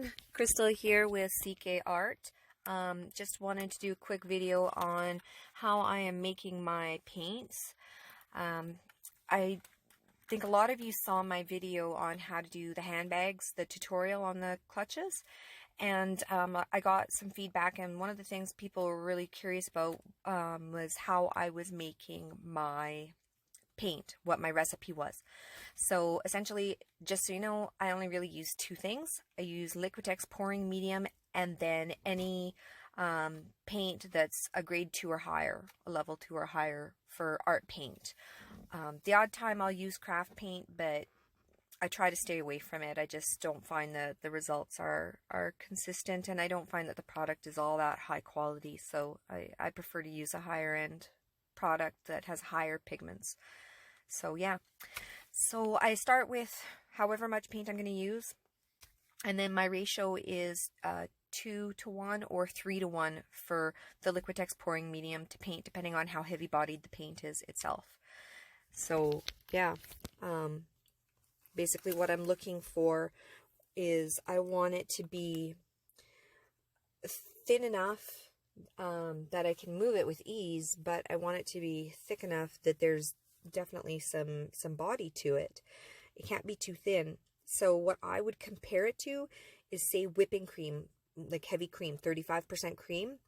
everyone, Crystal here with CK Art. Just wanted to do a quick video on how I am making my paints. I think a lot of you saw my video on how to do the handbags, the tutorial on the clutches, and I got some feedback, and one of the things people were really curious about was how I was making my paint, what my recipe was. So essentially, just so you know, I only really use two things. I use liquitex pouring medium, and then any paint that's a grade 2 or higher, a level 2 or higher for art paint. The odd time I'll use craft paint, but I try to stay away from it. I just don't find that the results are consistent, and I don't find that the product is all that high quality, so I prefer to use a higher end product that has higher pigments. So yeah, so I start with however much paint I'm going to use, and then my ratio is 2 to 1 or 3 to 1 for the liquitex pouring medium to paint, depending on how heavy bodied the paint is itself. So yeah, basically what I'm looking for is I want it to be thin enough that I can move it with ease, but I want it to be thick enough that there's definitely some body to it. It can't be too thin. So what I would compare it to is, say, whipping cream, like heavy cream, 35% cream.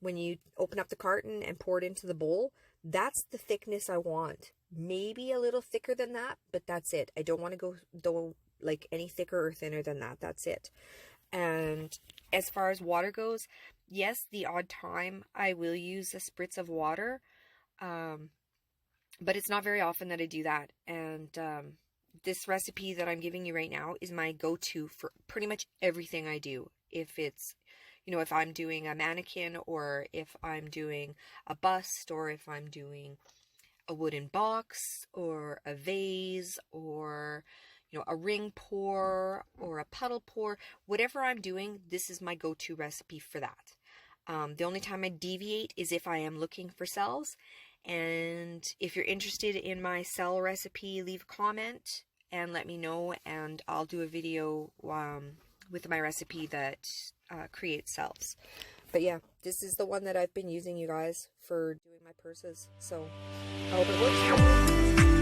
When you open up the carton and pour it into the bowl, that's the thickness I want. Maybe a little thicker than that, but that's it. I don't want to go like any thicker or thinner than that. That's it. And as far as water goes, yes, the odd time I will use a spritz of water, but it's not very often that I do that. And this recipe that I'm giving you right now is my go-to for pretty much everything I do. If it's, you know, if I'm doing a mannequin, or if I'm doing a bust, or if I'm doing a wooden box, or a vase, or, you know, a ring pour, or a puddle pour, whatever I'm doing, this is my go-to recipe for that. The only time I deviate is if I am looking for cells. And if you're interested in my cell recipe, leave a comment and let me know, and I'll do a video with my recipe that creates cells. But yeah, this is the one that I've been using, you guys, for doing my purses. So I hope it works.